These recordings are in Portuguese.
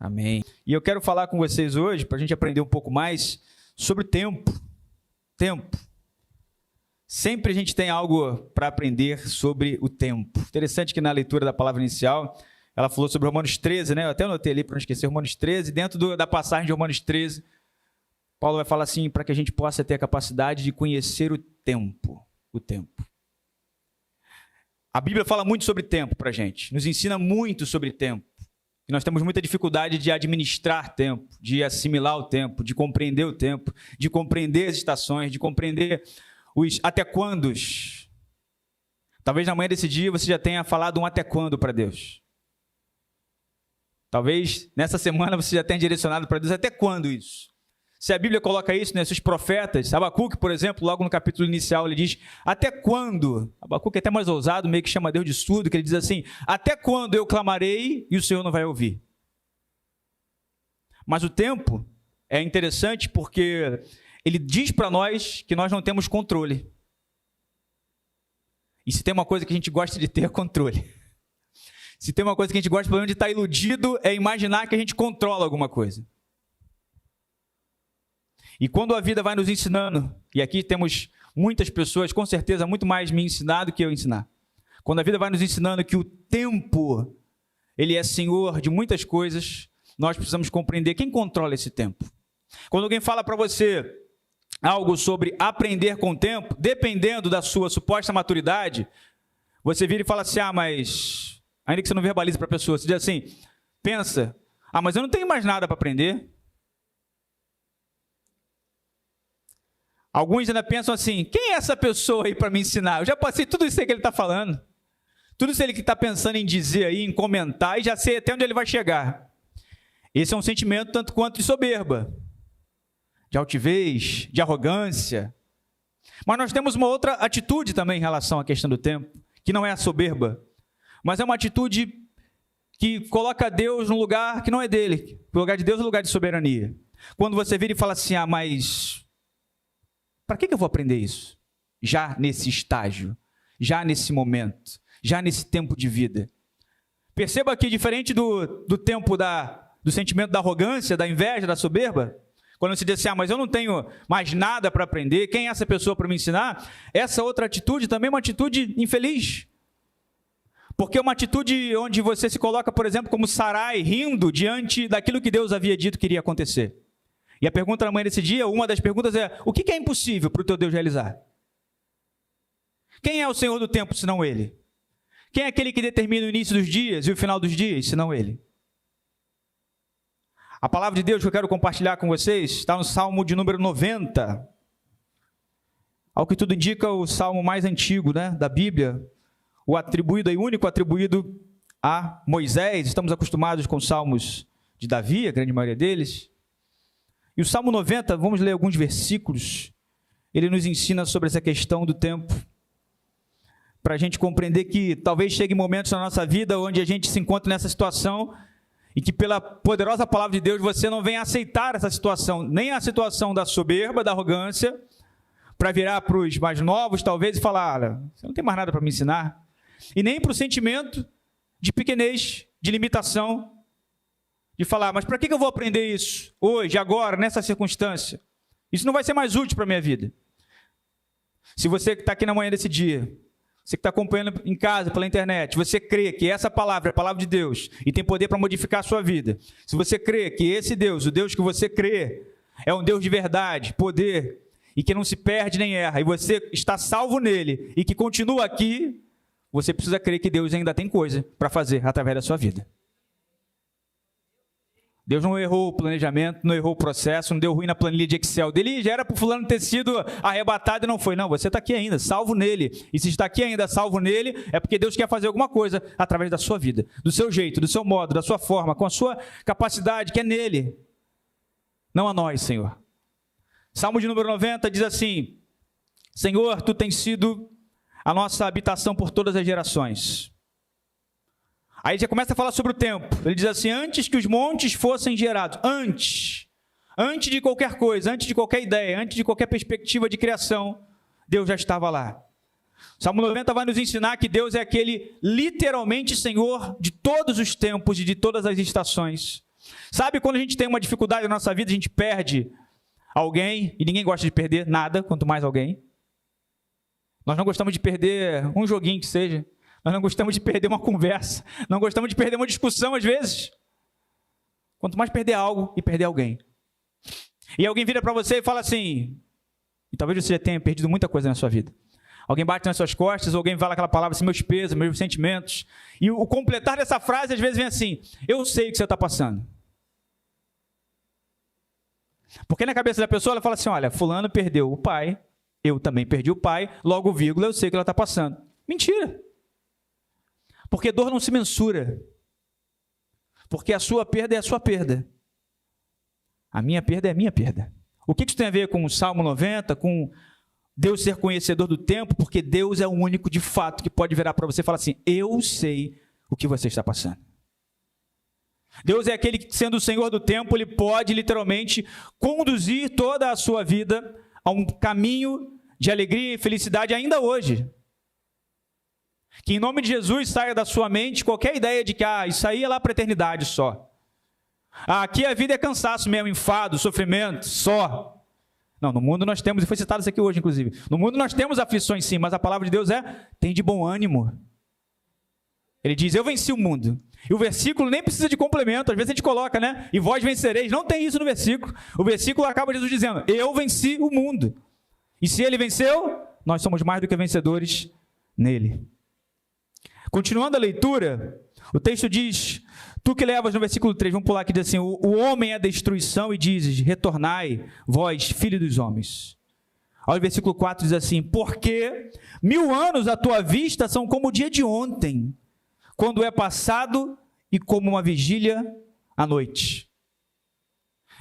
Amém. E eu quero falar com vocês hoje, para a gente aprender um pouco mais sobre o tempo. Tempo. Sempre a gente tem algo para aprender sobre o tempo. Interessante que na leitura da palavra inicial, ela falou sobre Romanos 13, né? Eu até anotei ali para não esquecer, Romanos 13. Dentro da passagem de Romanos 13, Paulo vai falar assim, para que a gente possa ter a capacidade de conhecer o tempo. O tempo. A Bíblia fala muito sobre tempo para a gente, nos ensina muito sobre tempo. E nós temos muita dificuldade de administrar tempo, de assimilar o tempo, de compreender o tempo, de compreender as estações, de compreender os até quandos. Talvez na manhã desse dia você já tenha falado um até quando para Deus. Talvez nessa semana você já tenha direcionado para Deus até quando isso. Se a Bíblia coloca isso, né, se os profetas, Abacuque, por exemplo, logo no capítulo inicial, ele diz, até quando? Abacuque é até mais ousado, meio que chama Deus de surdo, que ele diz assim, até quando eu clamarei e o Senhor não vai ouvir? Mas o tempo é interessante porque ele diz para nós que nós não temos controle. E se tem uma coisa que a gente gosta de ter, é controle. Se tem uma coisa que a gente gosta, pelo menos, de estar iludido, é imaginar que a gente controla alguma coisa. E quando a vida vai nos ensinando, e aqui temos muitas pessoas, com certeza, muito mais me ensinar do que eu ensinar. Quando a vida vai nos ensinando que o tempo, ele é senhor de muitas coisas, nós precisamos compreender quem controla esse tempo. Quando alguém fala para você algo sobre aprender com o tempo, dependendo da sua suposta maturidade, você vira e fala assim, mas, ainda que você não verbalize para a pessoa, você diz assim, pensa, mas eu não tenho mais nada para aprender. Alguns ainda pensam assim, quem é essa pessoa aí para me ensinar? Eu já passei tudo isso aí que ele está falando. Tudo isso aí que está pensando em dizer aí, em comentar, e já sei até onde ele vai chegar. Esse é um sentimento tanto quanto de soberba, de altivez, de arrogância. Mas nós temos uma outra atitude também em relação à questão do tempo, que não é a soberba, mas é uma atitude que coloca Deus no lugar que não é dele. O lugar de Deus é o lugar de soberania. Quando você vira e fala assim, mas para que eu vou aprender isso? Já nesse estágio, já nesse momento, já nesse tempo de vida. Perceba que diferente do tempo do sentimento da arrogância, da inveja, da soberba, quando você diz assim, mas eu não tenho mais nada para aprender, quem é essa pessoa para me ensinar? Essa outra atitude também é uma atitude infeliz. Porque é uma atitude onde você se coloca, por exemplo, como Sarai, rindo diante daquilo que Deus havia dito que iria acontecer. E a pergunta na manhã desse dia, uma das perguntas é, o que é impossível para o teu Deus realizar? Quem é o Senhor do tempo, senão Ele? Quem é aquele que determina o início dos dias e o final dos dias, senão Ele? A palavra de Deus que eu quero compartilhar com vocês está no Salmo de número 90. Ao que tudo indica, o salmo mais antigo, né, da Bíblia, o atribuído aí, único atribuído a Moisés. Estamos acostumados com os salmos de Davi, a grande maioria deles. E o Salmo 90, vamos ler alguns versículos, ele nos ensina sobre essa questão do tempo, para a gente compreender que talvez chegue momentos na nossa vida onde a gente se encontra nessa situação e que pela poderosa palavra de Deus você não venha aceitar essa situação, nem a situação da soberba, da arrogância, para virar para os mais novos talvez e falar, olha, você não tem mais nada para me ensinar, e nem para o sentimento de pequenez, de limitação, de falar, mas para que eu vou aprender isso hoje, agora, nessa circunstância? Isso não vai ser mais útil para a minha vida. Se você que está aqui na manhã desse dia, você que está acompanhando em casa, pela internet, você crê que essa palavra é a palavra de Deus e tem poder para modificar a sua vida, se você crê que esse Deus, o Deus que você crê, é um Deus de verdade, poder, e que não se perde nem erra, e você está salvo nele e que continua aqui, você precisa crer que Deus ainda tem coisa para fazer através da sua vida. Deus não errou o planejamento, não errou o processo, não deu ruim na planilha de Excel dele, já era para o fulano ter sido arrebatado e não foi. Não, você está aqui ainda, salvo nele. E se está aqui ainda salvo nele, é porque Deus quer fazer alguma coisa através da sua vida, do seu jeito, do seu modo, da sua forma, com a sua capacidade, que é nele. Não a nós, Senhor. Salmo de número 90 diz assim, Senhor, Tu tens sido a nossa habitação por todas as gerações. Aí já começa a falar sobre o tempo. Ele diz assim, antes que os montes fossem gerados, antes de qualquer coisa, antes de qualquer ideia, antes de qualquer perspectiva de criação, Deus já estava lá. O Salmo 90 vai nos ensinar que Deus é aquele literalmente Senhor de todos os tempos e de todas as estações. Sabe quando a gente tem uma dificuldade na nossa vida, a gente perde alguém, e ninguém gosta de perder nada, quanto mais alguém. Nós não gostamos de perder um joguinho que seja. Nós não gostamos de perder uma conversa. Não gostamos de perder uma discussão, às vezes. Quanto mais perder algo e perder alguém. E alguém vira para você e fala assim, e talvez você já tenha perdido muita coisa na sua vida. Alguém bate nas suas costas, ou alguém fala aquela palavra assim, meus pesos, meus sentimentos. E o completar dessa frase, às vezes, vem assim, eu sei o que você está passando. Porque na cabeça da pessoa, ela fala assim, olha, fulano perdeu o pai, eu também perdi o pai, logo vírgula, eu sei o que ela está passando. Mentira. Porque dor não se mensura. Porque a sua perda é a sua perda. A minha perda é a minha perda. O que isso tem a ver com o Salmo 90, com Deus ser conhecedor do tempo? Porque Deus é o único, de fato, que pode virar para você e falar assim, eu sei o que você está passando. Deus é aquele que, sendo o Senhor do tempo, Ele pode, literalmente, conduzir toda a sua vida a um caminho de alegria e felicidade ainda hoje. Que em nome de Jesus saia da sua mente qualquer ideia de que isso aí é lá para a eternidade só. Aqui a vida é cansaço mesmo, enfado, sofrimento, só. Não, no mundo nós temos, e foi citado isso aqui hoje inclusive, no mundo nós temos aflições sim, mas a palavra de Deus tem de bom ânimo. Ele diz, eu venci o mundo. E o versículo nem precisa de complemento, às vezes a gente coloca, né? E vós vencereis, não tem isso no versículo. O versículo acaba Jesus dizendo, eu venci o mundo. E se ele venceu, nós somos mais do que vencedores nele. Continuando a leitura, o texto diz, tu que levas no versículo 3, vamos pular aqui, diz assim, o homem é destruição e dizes, retornai, vós, filho dos homens. Aí o versículo 4 diz assim, porque 1000 anos à tua vista são como o dia de ontem, quando é passado e como uma vigília à noite.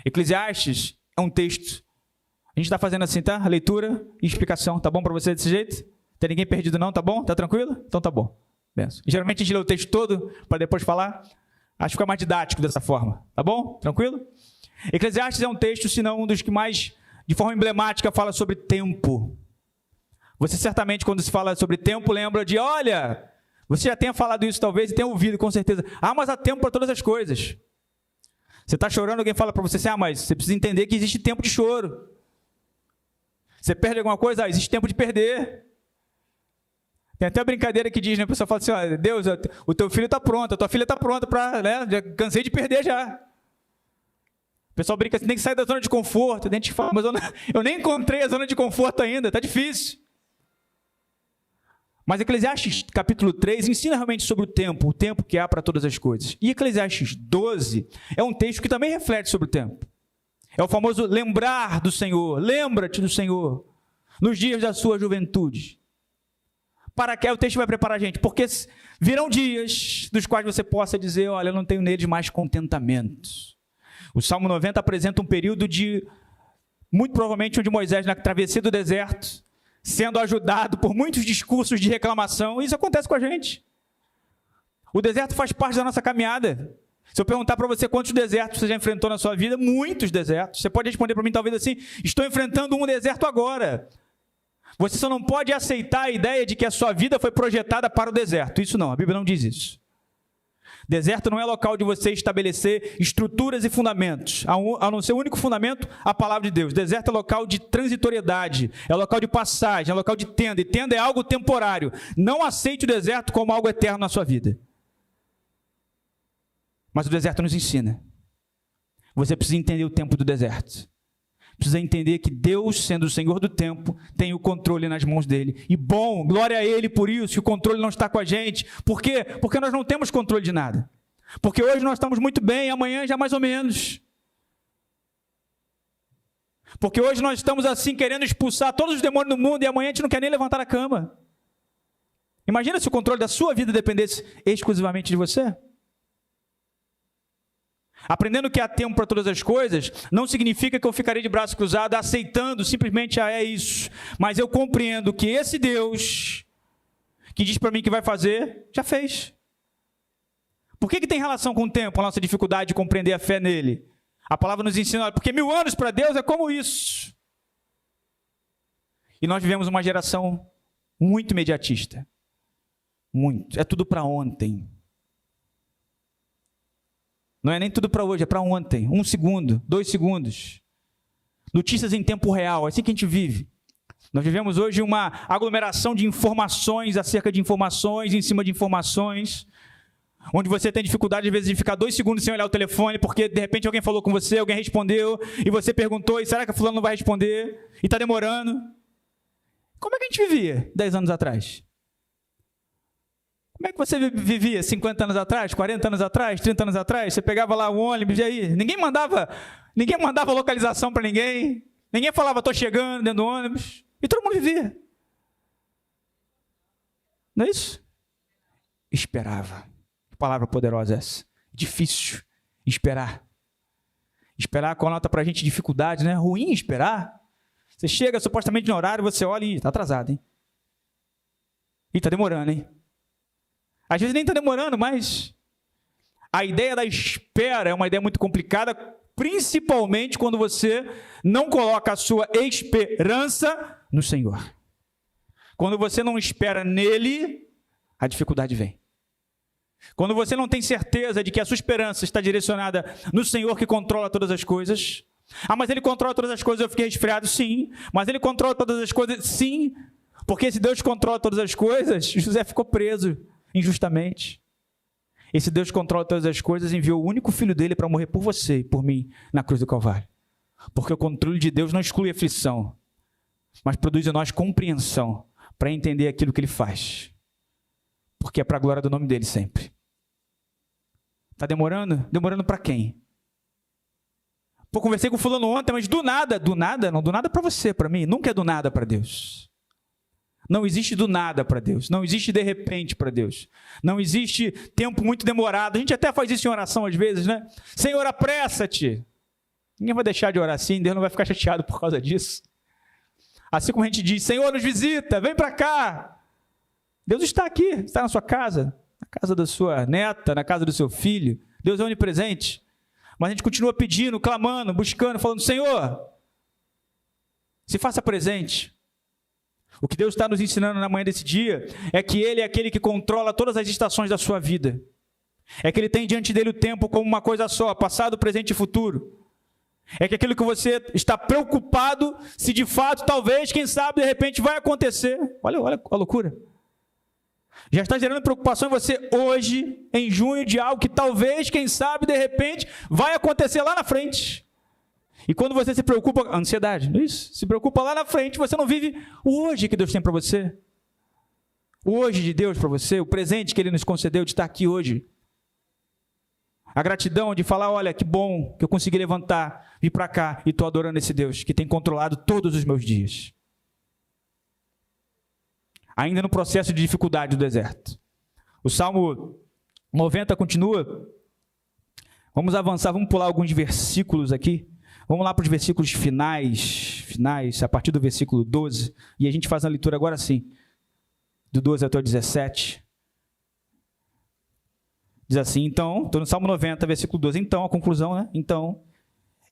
Eclesiastes é um texto, a gente está fazendo assim, tá? A leitura e explicação, tá bom para você desse jeito? Tem ninguém perdido não, tá bom? Tá tranquilo? Então tá bom. Benção. Geralmente a gente lê o texto todo para depois falar. Acho que fica mais didático dessa forma. Tá bom? Tranquilo? Eclesiastes é um texto, se não um dos que mais, de forma emblemática, fala sobre tempo. Você certamente, quando se fala sobre tempo, lembra de, olha, você já tenha falado isso talvez e tenha ouvido com certeza. Mas há tempo para todas as coisas. Você está chorando, alguém fala para você assim, mas você precisa entender que existe tempo de choro. Você perde alguma coisa? Existe tempo de perder. Tem até a brincadeira que diz, né? A pessoa fala assim, Deus, o teu filho está pronto, a tua filha está pronta para, né? Já cansei de perder já. O pessoal brinca assim, tem que sair da zona de conforto. A gente fala, mas eu nem encontrei a zona de conforto ainda, está difícil. Mas Eclesiastes capítulo 3 ensina realmente sobre o tempo que há para todas as coisas. E Eclesiastes 12 é um texto que também reflete sobre o tempo. É o famoso lembrar do Senhor, lembra-te do Senhor, nos dias da sua juventude. Para que o texto vai preparar a gente, porque virão dias dos quais você possa dizer, olha, eu não tenho neles mais contentamento. O Salmo 90 apresenta um período de, muito provavelmente, onde Moisés, na travessia do deserto, sendo ajudado por muitos discursos de reclamação, isso acontece com a gente. O deserto faz parte da nossa caminhada. Se eu perguntar para você quantos desertos você já enfrentou na sua vida, muitos desertos. Você pode responder para mim talvez assim, estou enfrentando um deserto agora. Você só não pode aceitar a ideia de que a sua vida foi projetada para o deserto. Isso não, a Bíblia não diz isso. Deserto não é local de você estabelecer estruturas e fundamentos. A não ser o único fundamento, a palavra de Deus. Deserto é local de transitoriedade, é local de passagem, é local de tenda. E tenda é algo temporário. Não aceite o deserto como algo eterno na sua vida. Mas o deserto nos ensina. Você precisa entender o tempo do deserto. Precisa entender que Deus, sendo o Senhor do tempo, tem o controle nas mãos dele. E bom, glória a Ele por isso, que o controle não está com a gente. Por quê? Porque nós não temos controle de nada. Porque hoje nós estamos muito bem, amanhã já mais ou menos. Porque hoje nós estamos assim, querendo expulsar todos os demônios do mundo, e amanhã a gente não quer nem levantar a cama. Imagina se o controle da sua vida dependesse exclusivamente de você. Aprendendo que há tempo para todas as coisas, não significa que eu ficarei de braço cruzado aceitando simplesmente, é isso. Mas eu compreendo que esse Deus, que diz para mim que vai fazer, já fez. Por que tem relação com o tempo, a nossa dificuldade de compreender a fé nele? A palavra nos ensina, porque 1000 anos para Deus é como isso. E nós vivemos uma geração muito imediatista. Muito. É tudo para ontem. Não é nem tudo para hoje, é para ontem. 1 segundo, 2 segundos. Notícias em tempo real, é assim que a gente vive. Nós vivemos hoje uma aglomeração de informações acerca de informações, em cima de informações, onde você tem dificuldade, às vezes, de ficar 2 segundos sem olhar o telefone, porque, de repente, alguém falou com você, alguém respondeu, e você perguntou, e será que a fulano não vai responder? E está demorando. Como é que a gente vivia 10 anos atrás? Como é que você vivia 50 anos atrás, 40 anos atrás, 30 anos atrás? Você pegava lá o ônibus, e aí? Ninguém mandava localização para ninguém. Ninguém falava, estou chegando dentro do ônibus. E todo mundo vivia. Não é isso? Esperava. Que palavra poderosa é essa? Difícil esperar. Esperar conota para a gente dificuldade, né? Ruim esperar. Você chega supostamente no horário, você olha e está atrasado, hein? E está demorando, hein? Às vezes nem está demorando, mas a ideia da espera é uma ideia muito complicada, principalmente quando você não coloca a sua esperança no Senhor. Quando você não espera nele, a dificuldade vem. Quando você não tem certeza de que a sua esperança está direcionada no Senhor que controla todas as coisas. Ah, mas ele controla todas as coisas, eu fiquei resfriado? Sim. Mas ele controla todas as coisas? Sim. Porque se Deus controla todas as coisas, José ficou preso injustamente. Esse Deus que controla todas as coisas enviou o único filho dele para morrer por você e por mim na cruz do Calvário. Porque o controle de Deus não exclui aflição, mas produz em nós compreensão para entender aquilo que ele faz. Porque é para a glória do nome dele sempre. Está demorando? Demorando para quem? Pô, conversei com o fulano ontem, mas do nada para você, para mim, nunca é do nada para Deus. Não existe do nada para Deus, não existe de repente para Deus, não existe tempo muito demorado. A gente até faz isso em oração às vezes, né? Senhor, apressa-te. Ninguém vai deixar de orar assim, Deus não vai ficar chateado por causa disso. Assim como a gente diz, Senhor, nos visita, vem para cá. Deus está aqui, está na sua casa, na casa da sua neta, na casa do seu filho. Deus é onipresente. Mas a gente continua pedindo, clamando, buscando, falando, Senhor, se faça presente. O que Deus está nos ensinando na manhã desse dia é que Ele é aquele que controla todas as estações da sua vida. É que Ele tem diante dele o tempo como uma coisa só, passado, presente e futuro. É que aquilo que você está preocupado, se de fato, talvez, quem sabe, de repente vai acontecer. Olha a loucura. Já está gerando preocupação em você hoje, em junho, de algo que talvez, quem sabe, de repente, vai acontecer lá na frente. E quando você se preocupa, a ansiedade, não é isso? Se preocupa lá na frente, você não vive o hoje que Deus tem para você. O hoje de Deus para você, o presente que Ele nos concedeu de estar aqui hoje. A gratidão de falar, olha, que bom que eu consegui levantar, vir para cá e estou adorando esse Deus que tem controlado todos os meus dias. Ainda no processo de dificuldade do deserto. O Salmo 90 continua. Vamos avançar, vamos pular alguns versículos aqui. Vamos lá para os versículos finais, a partir do versículo 12. E a gente faz a leitura agora sim, do 12 até o 17. Diz assim, então, estou no Salmo 90, versículo 12. Então, a conclusão, né? Então,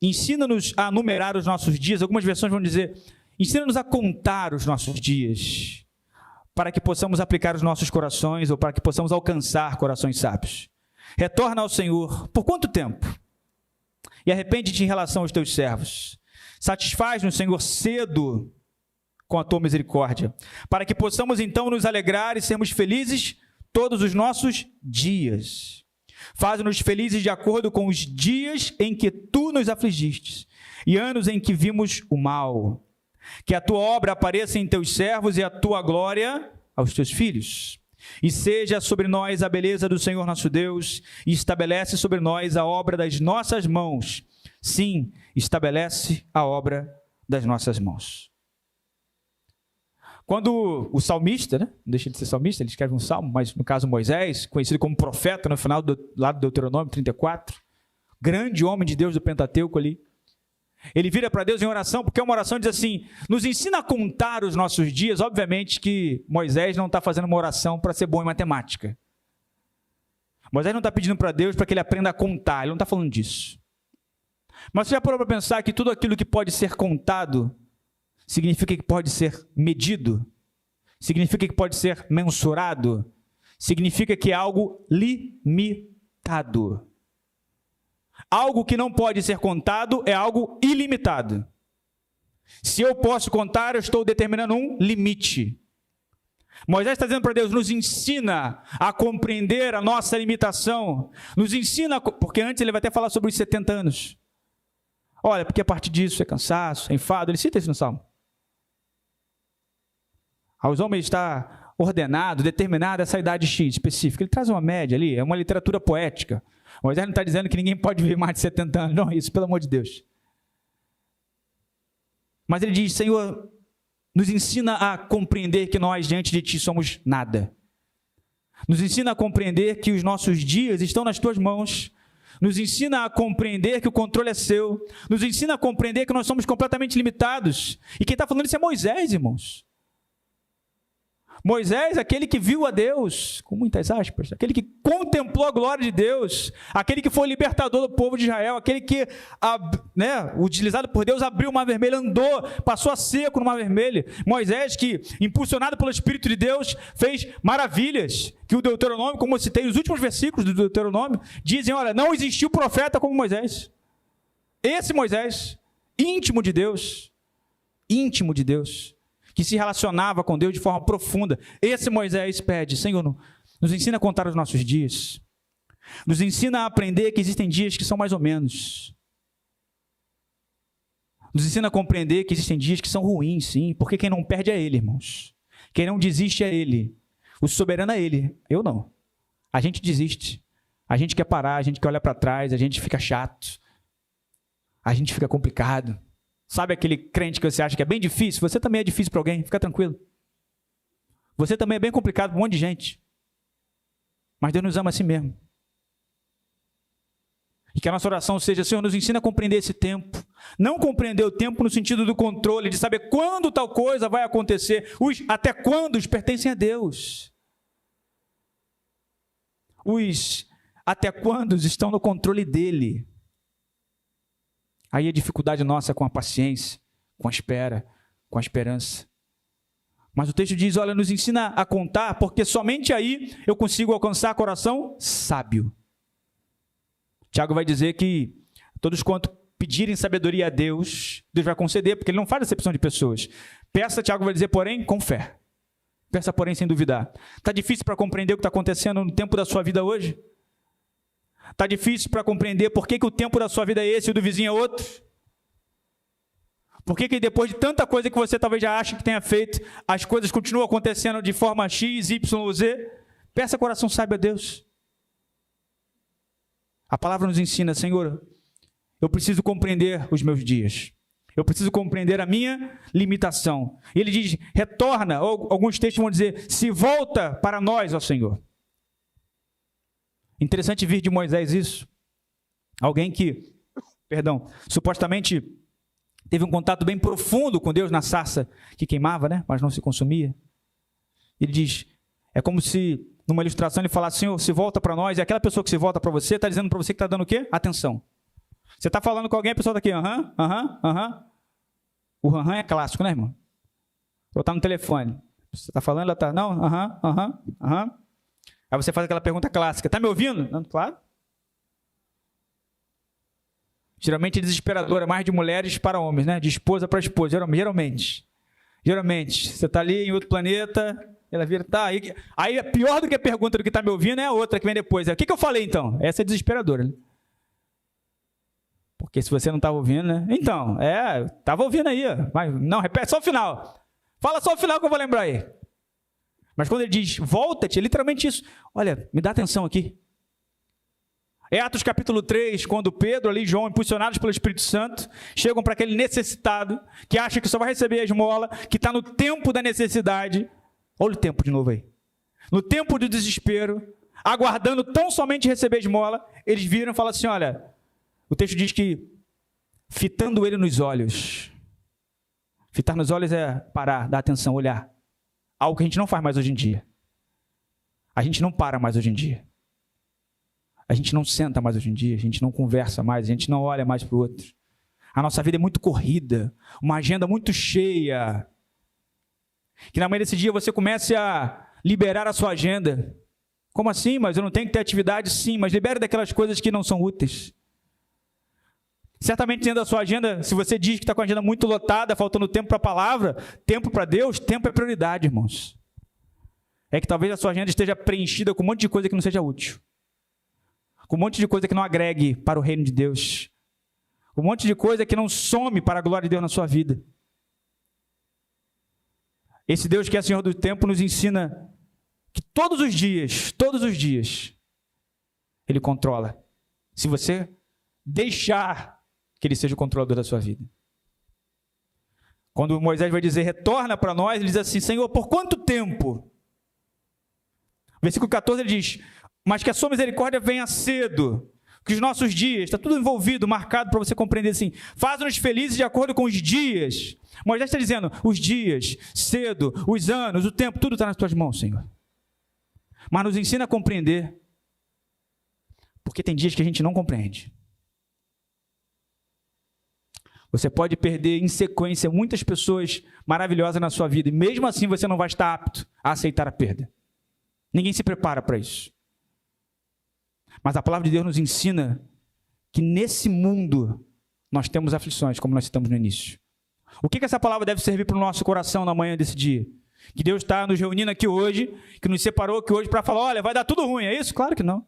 ensina-nos a numerar os nossos dias. Algumas versões vão dizer, ensina-nos a contar os nossos dias, para que possamos aplicar os nossos corações, ou para que possamos alcançar corações sábios. Retorna ao Senhor. Por quanto tempo? E arrepende-te em relação aos teus servos. Satisfaz-nos, Senhor, cedo com a tua misericórdia, para que possamos então nos alegrar e sermos felizes todos os nossos dias. Faz-nos felizes de acordo com os dias em que tu nos afligiste e anos em que vimos o mal. Que a tua obra apareça em teus servos e a tua glória aos teus filhos. E seja sobre nós a beleza do Senhor nosso Deus, e estabelece sobre nós a obra das nossas mãos. Sim, estabelece a obra das nossas mãos. Quando o salmista, né? Não deixa de ser salmista, ele escreve um salmo, mas no caso Moisés, conhecido como profeta no final lá do Deuteronômio 34, grande homem de Deus do Pentateuco ali, ele vira para Deus em oração, porque é uma oração que diz assim, nos ensina a contar os nossos dias. Obviamente que Moisés não está fazendo uma oração para ser bom em matemática. Moisés não está pedindo para Deus para que ele aprenda a contar, ele não está falando disso. Mas você já parou para pensar que tudo aquilo que pode ser contado, significa que pode ser medido, significa que pode ser mensurado, significa que é algo limitado. Algo que não pode ser contado é algo ilimitado. Se eu posso contar, eu estou determinando um limite. Moisés está dizendo para Deus, nos ensina a compreender a nossa limitação. Nos ensina, porque antes ele vai até falar sobre os 70 anos. Olha, porque a partir disso é cansaço, é enfado. Ele cita isso no Salmo. Aos homens está ordenado, determinado essa idade X específica. Ele traz uma média ali, é uma literatura poética. Moisés não está dizendo que ninguém pode viver mais de 70 anos. Não é isso, pelo amor de Deus. Mas ele diz, Senhor, nos ensina a compreender que nós, diante de Ti, somos nada. Nos ensina a compreender que os nossos dias estão nas Tuas mãos. Nos ensina a compreender que o controle é Seu. Nos ensina a compreender que nós somos completamente limitados. E quem está falando isso é Moisés, irmãos. Moisés, aquele que viu a Deus, com muitas aspas, aquele que contemplou a glória de Deus, aquele que foi o libertador do povo de Israel, aquele que, utilizado por Deus, abriu o mar vermelho, andou, passou a seco no mar vermelho. Moisés que, impulsionado pelo Espírito de Deus, fez maravilhas, que o Deuteronômio, como eu citei, os últimos versículos do Deuteronômio, dizem, olha, não existiu profeta como Moisés. Esse Moisés, íntimo de Deus, que se relacionava com Deus de forma profunda. Esse Moisés pede, Senhor, nos ensina a contar os nossos dias. Nos ensina a aprender que existem dias que são mais ou menos. Nos ensina a compreender que existem dias que são ruins, sim, porque quem não perde é Ele, irmãos. Quem não desiste é Ele. O soberano é Ele, eu não. A gente desiste. A gente quer parar, a gente quer olhar para trás, a gente fica chato. A gente fica complicado. Sabe aquele crente que você acha que é bem difícil? Você também é difícil para alguém, fica tranquilo. Você também é bem complicado para um monte de gente. Mas Deus nos ama assim mesmo. E que a nossa oração seja, Senhor, nos ensina a compreender esse tempo. Não compreender o tempo no sentido do controle, de saber quando tal coisa vai acontecer. Os até quando pertencem a Deus. Os até quando estão no controle dEle. Aí a dificuldade nossa com a paciência, com a espera, com a esperança. Mas o texto diz, olha, nos ensina a contar, porque somente aí eu consigo alcançar coração sábio. Tiago vai dizer que todos quanto pedirem sabedoria a Deus, Deus vai conceder, porque Ele não faz acepção de pessoas. Peça, Tiago vai dizer, porém, com fé. Peça, porém, sem duvidar. Está difícil para compreender o que está acontecendo no tempo da sua vida hoje? Está difícil para compreender por que o tempo da sua vida é esse e o do vizinho é outro? Por que depois de tanta coisa que você talvez já ache que tenha feito, as coisas continuam acontecendo de forma X, Y ou Z? Peça coração sábio a Deus. A palavra nos ensina, Senhor, eu preciso compreender os meus dias. Eu preciso compreender a minha limitação. E Ele diz, retorna, ou alguns textos vão dizer, se volta para nós, ó Senhor. Interessante vir de Moisés isso. Alguém que, supostamente teve um contato bem profundo com Deus na sarça que queimava, mas não se consumia. Ele diz, é como se, numa ilustração, ele falasse, Senhor, se volta para nós, e aquela pessoa que se volta para você, está dizendo para você que está dando o quê? Atenção. Você está falando com alguém, a pessoa está aqui, aham. O aham é clássico, né, irmão? Ou está no telefone. Você está falando, ela está, não, aham. Aí você faz aquela pergunta clássica, está me ouvindo? Não, claro. Geralmente é desesperadora, mais de mulheres para homens, de esposa para esposa, geralmente. Você está ali em outro planeta, ela vira, tá, aí é pior do que a pergunta do que está me ouvindo é a outra que vem depois. O que eu falei então? Essa é desesperadora. Porque se você não estava ouvindo, então, estava ouvindo aí, mas não, repete só o final. Fala só o final que eu vou lembrar aí. Mas quando ele diz, volta-te, é literalmente isso. Olha, me dá atenção aqui. É Atos capítulo 3, quando Pedro ali, João, impulsionados pelo Espírito Santo, chegam para aquele necessitado, que acha que só vai receber a esmola, que está no tempo da necessidade. Olha o tempo de novo aí. No tempo do desespero, aguardando tão somente receber a esmola, eles viram e falam assim, olha, o texto diz que, fitando ele nos olhos. Fitar nos olhos é parar, dar atenção, olhar. Algo que a gente não faz mais hoje em dia. A gente não para mais hoje em dia. A gente não senta mais hoje em dia, a gente não conversa mais, a gente não olha mais para o outro. A nossa vida é muito corrida, uma agenda muito cheia. Que na manhã desse dia você comece a liberar a sua agenda. Como assim? Mas eu não tenho que ter atividade? Sim, mas libere daquelas coisas que não são úteis. Certamente dentro da sua agenda, se você diz que está com a agenda muito lotada, faltando tempo para a palavra, tempo para Deus, tempo é prioridade, irmãos. É que talvez a sua agenda esteja preenchida com um monte de coisa que não seja útil. Com um monte de coisa que não agregue para o reino de Deus. Com um monte de coisa que não some para a glória de Deus na sua vida. Esse Deus que é Senhor do tempo nos ensina que todos os dias, Ele controla. Se você deixar que Ele seja o controlador da sua vida. Quando Moisés vai dizer, retorna para nós, ele diz assim, Senhor, por quanto tempo? Versículo 14 ele diz, mas que a sua misericórdia venha cedo, que os nossos dias, está tudo envolvido, marcado para você compreender assim, faz-nos felizes de acordo com os dias. Moisés está dizendo, os dias, cedo, os anos, o tempo, tudo está nas tuas mãos, Senhor. Mas nos ensina a compreender, porque tem dias que a gente não compreende. Você pode perder em sequência muitas pessoas maravilhosas na sua vida, e mesmo assim você não vai estar apto a aceitar a perda. Ninguém se prepara para isso. Mas a palavra de Deus nos ensina que nesse mundo nós temos aflições, como nós citamos no início. O que essa palavra deve servir para o nosso coração na manhã desse dia? Que Deus está nos reunindo aqui hoje, que nos separou aqui hoje para falar, olha, vai dar tudo ruim, é isso? Claro que não.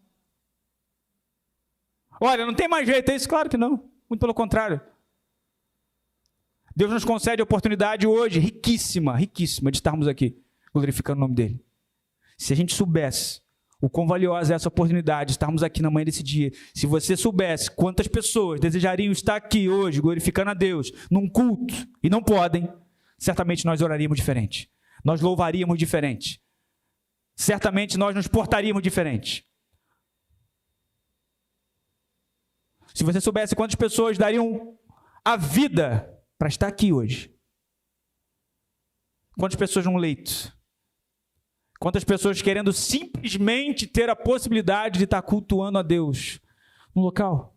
Olha, não tem mais jeito, é isso? Claro que não. Muito pelo contrário. Deus nos concede a oportunidade hoje, riquíssima, de estarmos aqui, glorificando o nome dEle. Se a gente soubesse o quão valiosa é essa oportunidade de estarmos aqui na manhã desse dia, se você soubesse quantas pessoas desejariam estar aqui hoje, glorificando a Deus, num culto, e não podem, certamente nós oraríamos diferente. Nós louvaríamos diferente. Certamente nós nos portaríamos diferente. Se você soubesse quantas pessoas dariam a vida para estar aqui hoje. Quantas pessoas num leito? Quantas pessoas querendo simplesmente ter a possibilidade de estar cultuando a Deus no local?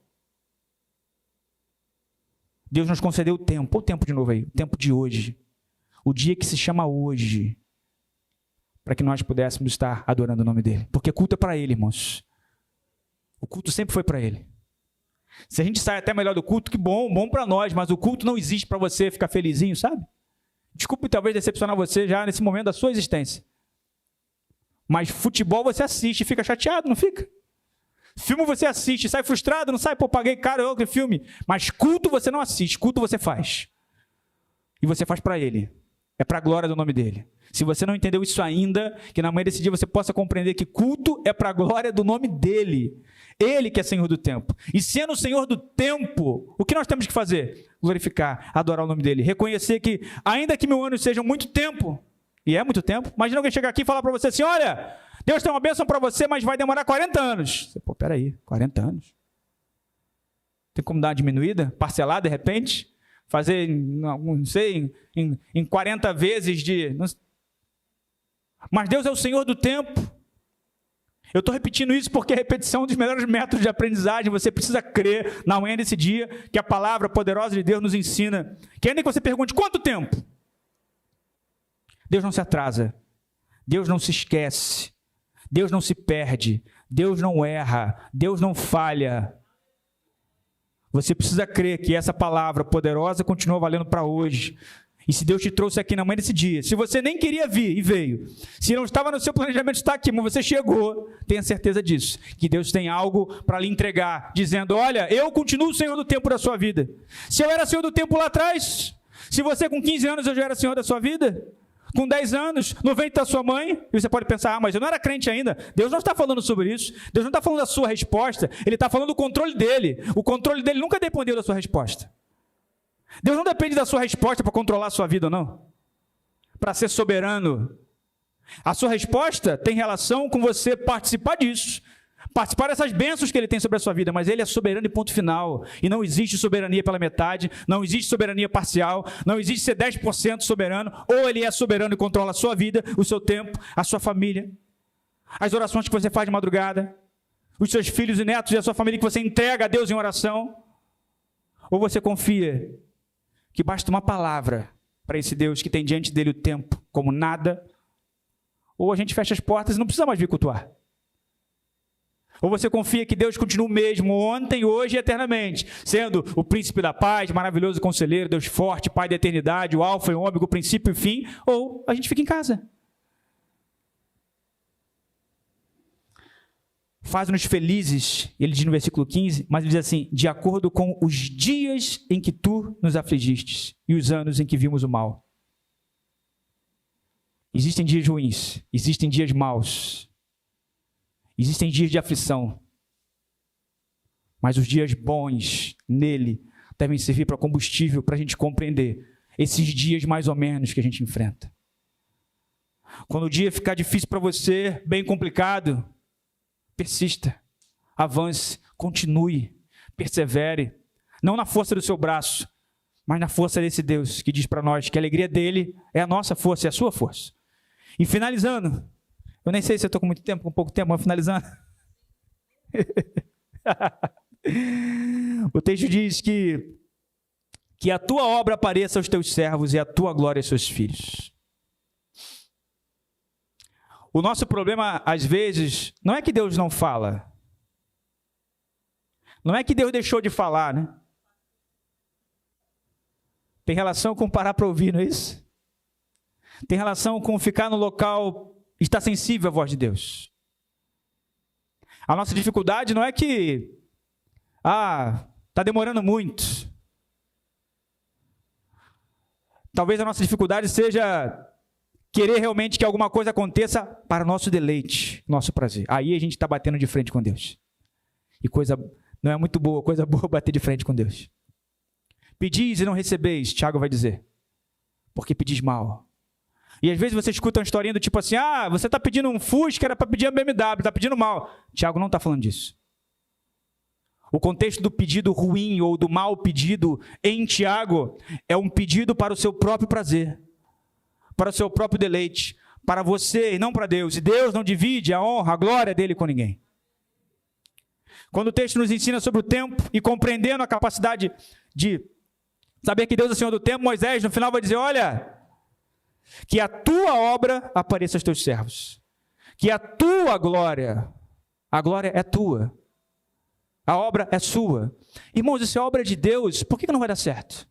Deus nos concedeu o tempo. Olha o tempo de novo aí. O tempo de hoje. O dia que se chama hoje. Para que nós pudéssemos estar adorando o nome dEle. Porque culto é para Ele, irmãos. O culto sempre foi para Ele. Se a gente sai até melhor do culto, que bom, bom para nós, mas o culto não existe para você ficar felizinho, sabe? Desculpe talvez decepcionar você já nesse momento da sua existência. Mas futebol você assiste e fica chateado, não fica? Filme você assiste, sai frustrado, não sai, pô, paguei caro outro filme. Mas culto você não assiste, culto você faz. E você faz para Ele. É para a glória do nome dEle. Se você não entendeu isso ainda, que na manhã desse dia você possa compreender que culto é para a glória do nome dEle. Ele que é Senhor do tempo. E sendo o Senhor do tempo, o que nós temos que fazer? Glorificar, adorar o nome dEle. Reconhecer que, ainda que 1000 anos sejam muito tempo, e é muito tempo, imagina alguém chegar aqui e falar para você assim, olha, Deus tem uma bênção para você, mas vai demorar 40 anos. Você, pô, peraí, 40 anos? Tem como dar uma diminuída? Parcelar de repente? Fazer, não sei, em 40 vezes de... Mas Deus é o Senhor do tempo. Eu estou repetindo isso porque a repetição é um dos melhores métodos de aprendizagem. Você precisa crer na manhã desse dia que a palavra poderosa de Deus nos ensina. Que ainda que você pergunte, quanto tempo? Deus não se atrasa. Deus não se esquece. Deus não se perde. Deus não erra. Deus não falha. Você precisa crer que essa palavra poderosa continua valendo para hoje. E se Deus te trouxe aqui na manhã desse dia, se você nem queria vir e veio, se não estava no seu planejamento estar aqui, mas você chegou, tenha certeza disso, que Deus tem algo para lhe entregar, dizendo, olha, eu continuo o Senhor do tempo da sua vida. Se eu era Senhor do tempo lá atrás, se você com 15 anos eu já era Senhor da sua vida, com 10 anos, no ventre da sua mãe, e você pode pensar, mas eu não era crente ainda. Deus não está falando sobre isso, Deus não está falando da sua resposta, Ele está falando do controle dele. O controle dele nunca dependeu da sua resposta. Deus não depende da sua resposta para controlar a sua vida, não. Para ser soberano. A sua resposta tem relação com você participar disso. Participar dessas bênçãos que Ele tem sobre a sua vida. Mas Ele é soberano e ponto final. E não existe soberania pela metade. Não existe soberania parcial. Não existe ser 10% soberano. Ou Ele é soberano e controla a sua vida, o seu tempo, a sua família. As orações que você faz de madrugada. Os seus filhos e netos e a sua família que você entrega a Deus em oração. Ou você confia que basta uma palavra para esse Deus que tem diante dele o tempo como nada, ou a gente fecha as portas e não precisa mais vir cultuar. Ou você confia que Deus continua o mesmo ontem, hoje e eternamente, sendo o príncipe da paz, maravilhoso conselheiro, Deus forte, Pai da eternidade, o alfa e o ômega, o princípio e o fim, ou a gente fica em casa. Faz-nos felizes, ele diz no versículo 15, mas ele diz assim, de acordo com os dias em que tu nos afligiste e os anos em que vimos o mal. Existem dias ruins, existem dias maus, existem dias de aflição, mas os dias bons nele devem servir para combustível para a gente compreender esses dias mais ou menos que a gente enfrenta. Quando o dia ficar difícil para você, bem complicado, persista, avance, continue, persevere, não na força do seu braço, mas na força desse Deus que diz para nós que a alegria dele é a nossa força, é a sua força. E finalizando, eu nem sei se eu estou com muito tempo, com pouco tempo, mas finalizando. O texto diz que a tua obra apareça aos teus servos e a tua glória aos seus filhos. O nosso problema, às vezes, não é que Deus não fala. Não é que Deus deixou de falar, né? Tem relação com parar para ouvir, não é isso? Tem relação com ficar no local e estar sensível à voz de Deus. A nossa dificuldade não é que, está demorando muito. Talvez a nossa dificuldade seja querer realmente que alguma coisa aconteça para o nosso deleite, nosso prazer. Aí a gente está batendo de frente com Deus. E coisa não é muito boa, coisa boa bater de frente com Deus. Pedis e não recebeis, Tiago vai dizer, porque pedis mal. E às vezes você escuta uma historinha do tipo assim, você está pedindo um Fusca, era para pedir um BMW, está pedindo mal. Tiago não está falando disso. O contexto do pedido ruim ou do mal pedido em Tiago é um pedido para o seu próprio prazer, para o seu próprio deleite, para você e não para Deus. E Deus não divide a honra, a glória dele com ninguém. Quando o texto nos ensina sobre o tempo e compreendendo a capacidade de saber que Deus é o Senhor do tempo, Moisés no final vai dizer, olha, que a tua obra apareça aos teus servos, que a tua glória, a glória é tua, a obra é sua. Irmãos, isso é obra de Deus, por que não vai dar certo?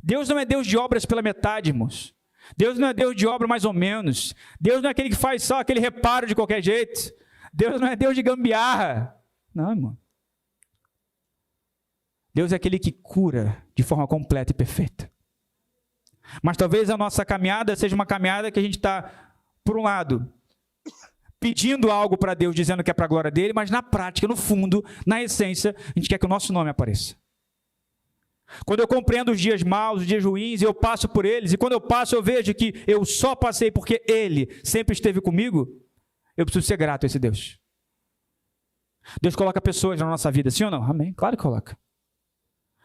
Deus não é Deus de obras pela metade, irmãos. Deus não é Deus de obra mais ou menos. Deus não é aquele que faz só aquele reparo de qualquer jeito. Deus não é Deus de gambiarra. Não, irmão. Deus é aquele que cura de forma completa e perfeita. Mas talvez a nossa caminhada seja uma caminhada que a gente está, por um lado, pedindo algo para Deus, dizendo que é para a glória dele, mas na prática, no fundo, na essência, a gente quer que o nosso nome apareça. Quando eu compreendo os dias maus, os dias ruins, eu passo por eles, e quando eu passo eu vejo que eu só passei porque ele sempre esteve comigo, eu preciso ser grato a esse Deus. Deus coloca pessoas na nossa vida, sim ou não? Amém, claro que coloca.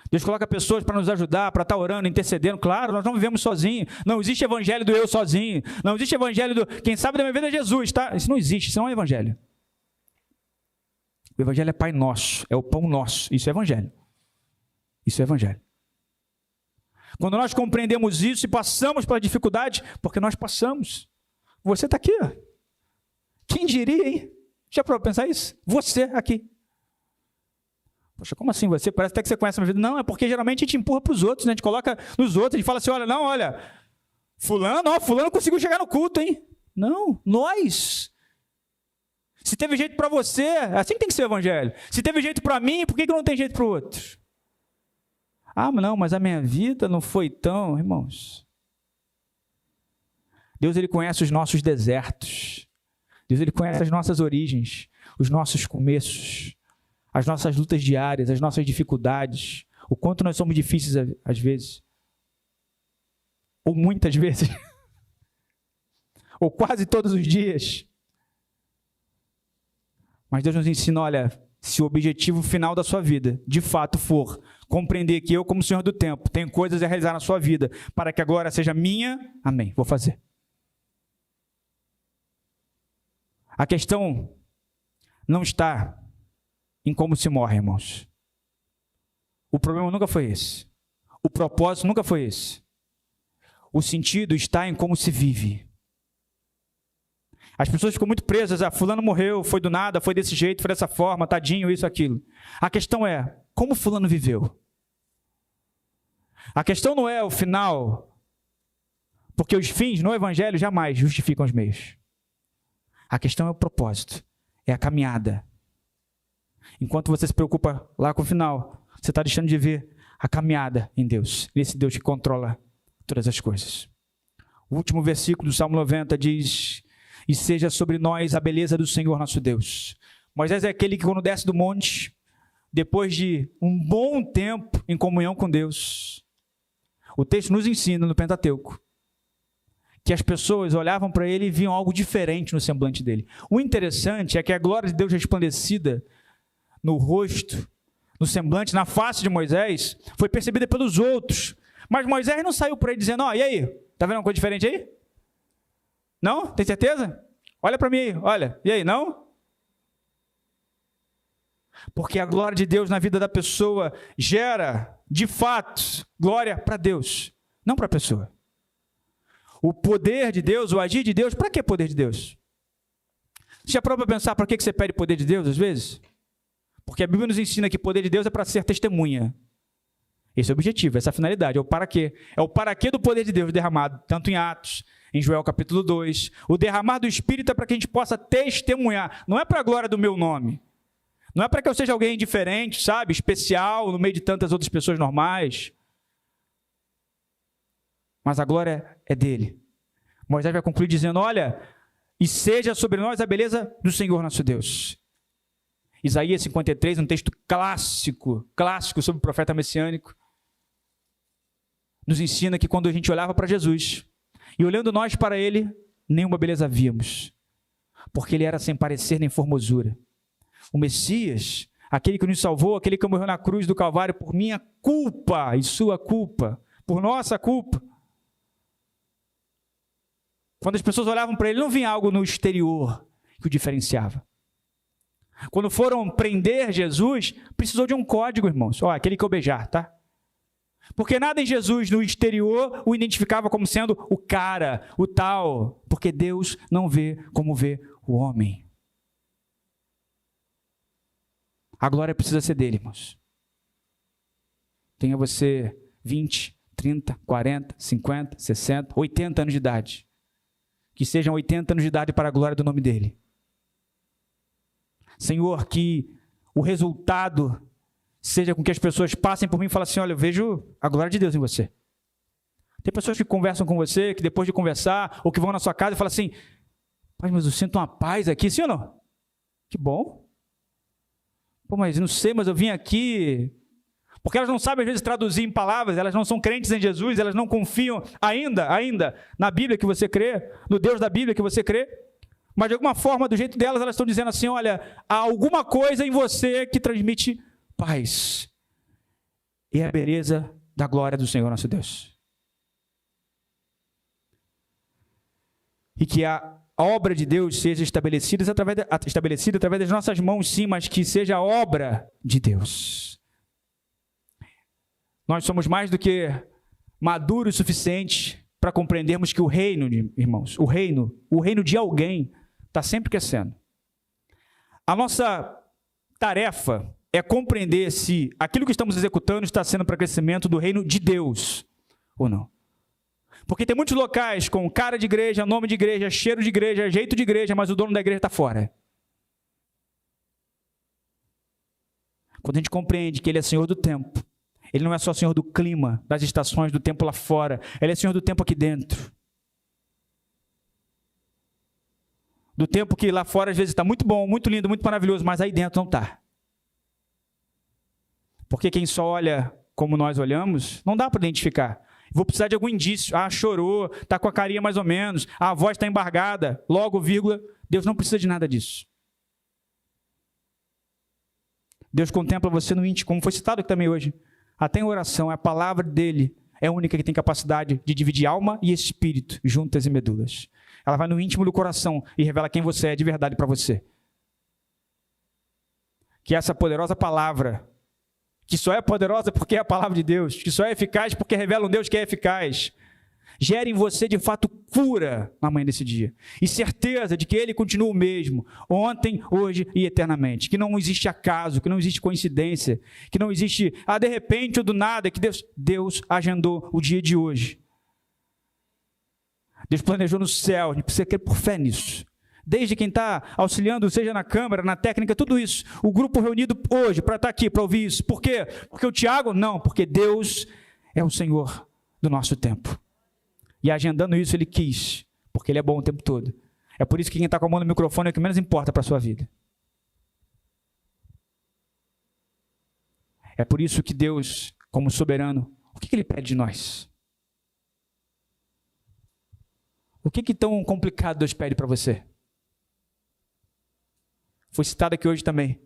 Deus coloca pessoas para nos ajudar, para estar orando, intercedendo. Claro, nós não vivemos sozinhos. Não existe evangelho do eu sozinho. Não existe evangelho do quem sabe da minha vida é Jesus, tá? Isso não existe, isso não é evangelho. O evangelho é Pai Nosso, é o pão nosso. Isso é evangelho. Isso é evangelho. Quando nós compreendemos isso e passamos pela dificuldade, porque nós passamos. Você está aqui, ó. Quem diria, hein? Já parou para pensar isso? Você aqui. Poxa, como assim você? Parece até que você conhece a minha vida. Não, é porque geralmente a gente empurra para os outros, né? A gente coloca nos outros, a gente fala assim, olha, fulano conseguiu chegar no culto, hein? Não, nós. Se teve jeito para você, assim que tem que ser o evangelho. Se teve jeito para mim, por que não tem jeito para o outro? Não, mas a minha vida não foi tão, irmãos. Deus, ele conhece os nossos desertos. Deus, ele conhece as nossas origens, os nossos começos, as nossas lutas diárias, as nossas dificuldades, o quanto nós somos difíceis às vezes, ou muitas vezes, ou quase todos os dias. Mas Deus nos ensina, olha, se o objetivo final da sua vida, de fato, for compreender que eu, como Senhor do tempo, tenho coisas a realizar na sua vida, para que a glória seja minha, amém, vou fazer. A questão não está em como se morre, irmãos. O problema nunca foi esse. O propósito nunca foi esse. O sentido está em como se vive. As pessoas ficam muito presas, fulano morreu, foi do nada, foi desse jeito, foi dessa forma, tadinho, isso, aquilo. A questão é, como fulano viveu? A questão não é o final, porque os fins no evangelho jamais justificam os meios. A questão é o propósito, é a caminhada. Enquanto você se preocupa lá com o final, você está deixando de ver a caminhada em Deus, esse Deus que controla todas as coisas. O último versículo do Salmo 90 diz: e seja sobre nós a beleza do Senhor nosso Deus. Moisés é aquele que, quando desce do monte, depois de um bom tempo em comunhão com Deus, o texto nos ensina no Pentateuco que as pessoas olhavam para ele e viam algo diferente no semblante dele. O interessante é que a glória de Deus resplandecida no rosto, no semblante, na face de Moisés, foi percebida pelos outros. Mas Moisés não saiu por aí dizendo: e aí, tá vendo uma coisa diferente aí? Não? Tem certeza? Olha para mim aí, olha. E aí, não? Porque a glória de Deus na vida da pessoa gera, de fato, glória para Deus, não para a pessoa. O poder de Deus, o agir de Deus, para que poder de Deus? Você já parou para pensar para que você pede poder de Deus às vezes? Porque a Bíblia nos ensina que poder de Deus é para ser testemunha. Esse é o objetivo, essa é a finalidade, é o para quê. É o para quê do poder de Deus derramado, tanto em Atos, em Joel capítulo 2. O derramar do Espírito é para que a gente possa testemunhar. Não é para a glória do meu nome. Não é para que eu seja alguém diferente, sabe, especial, no meio de tantas outras pessoas normais. Mas a glória é dele. Moisés vai concluir dizendo: olha, e seja sobre nós a beleza do Senhor nosso Deus. Isaías 53, um texto clássico sobre o profeta messiânico, nos ensina que quando a gente olhava para Jesus, e olhando nós para ele, nenhuma beleza víamos, porque ele era sem parecer nem formosura. O Messias, aquele que nos salvou, aquele que morreu na cruz do Calvário por minha culpa e sua culpa, por nossa culpa. Quando as pessoas olhavam para ele, não vinha algo no exterior que o diferenciava. Quando foram prender Jesus, precisou de um código, irmãos. Aquele que eu beijar, tá? Porque nada em Jesus no exterior o identificava como sendo o cara, o tal. Porque Deus não vê como vê o homem. A glória precisa ser dele, irmãos. Tenha você 20, 30, 40, 50, 60, 80 anos de idade. Que sejam 80 anos de idade para a glória do nome dele. Senhor, que o resultado seja com que as pessoas passem por mim e falem assim: olha, eu vejo a glória de Deus em você. Tem pessoas que conversam com você, que depois de conversar, ou que vão na sua casa e falam assim: pai, mas eu sinto uma paz aqui, sim ou não? Que bom. Pô, mas não sei, mas eu vim aqui... Porque elas não sabem, às vezes, traduzir em palavras, elas não são crentes em Jesus, elas não confiam ainda na Bíblia que você crê, no Deus da Bíblia que você crê, mas de alguma forma, do jeito delas, elas estão dizendo assim: olha, há alguma coisa em você que transmite paz. E é a beleza da glória do Senhor nosso Deus. E que a obra de Deus seja estabelecida através das nossas mãos, sim, mas que seja a obra de Deus. Nós somos mais do que maduros o suficiente para compreendermos que o reino, irmãos, o reino de alguém está sempre crescendo. A nossa tarefa é compreender se aquilo que estamos executando está sendo para crescimento do reino de Deus ou não. Porque tem muitos locais com cara de igreja, nome de igreja, cheiro de igreja, jeito de igreja, mas o dono da igreja está fora. Quando a gente compreende que ele é Senhor do tempo, ele não é só Senhor do clima, das estações, do tempo lá fora. Ele é Senhor do tempo aqui dentro. Do tempo que lá fora às vezes está muito bom, muito lindo, muito maravilhoso, mas aí dentro não está. Porque quem só olha como nós olhamos, não dá para identificar. Vou precisar de algum indício. Chorou, está com a carinha mais ou menos, a voz está embargada, logo, vírgula. Deus não precisa de nada disso. Deus contempla você no íntimo, como foi citado aqui também hoje. Até em oração, a palavra dele é a única que tem capacidade de dividir alma e espírito, juntas e medulas. Ela vai no íntimo do coração e revela quem você é de verdade para você. Que essa poderosa palavra, que só é poderosa porque é a palavra de Deus, que só é eficaz porque revela um Deus que é eficaz, gere em você de fato cura na manhã desse dia. E certeza de que Ele continua o mesmo, ontem, hoje e eternamente. Que não existe acaso, que não existe coincidência, que não existe, de repente ou do nada, que Deus agendou o dia de hoje. Deus planejou no céu, a gente precisa crer por fé nisso. Desde quem está auxiliando, seja na câmara, na técnica, tudo isso. O grupo reunido hoje para estar aqui, para ouvir isso. Por quê? Porque o Tiago? Não, porque Deus é o Senhor do nosso tempo. E agendando isso, Ele quis, porque Ele é bom o tempo todo. É por isso que quem está com a mão no microfone é o que menos importa para a sua vida. É por isso que Deus, como soberano, o que Ele pede de nós? O que tão complicado Deus pede para você? Foi citado aqui hoje também.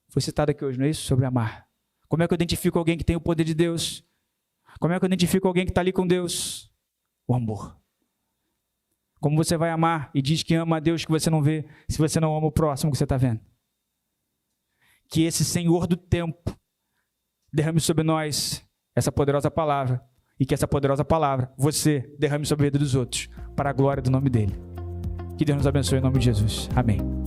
Foi citado aqui hoje, não é isso? Sobre amar. Como é que eu identifico alguém que tem o poder de Deus? Como é que eu identifico alguém que está ali com Deus? O amor. Como você vai amar e diz que ama a Deus que você não vê, se você não ama o próximo que você está vendo? Que esse Senhor do tempo derrame sobre nós essa poderosa palavra, e que essa poderosa palavra, você derrame sobre a vida dos outros, para a glória do nome dele. Que Deus nos abençoe em nome de Jesus. Amém.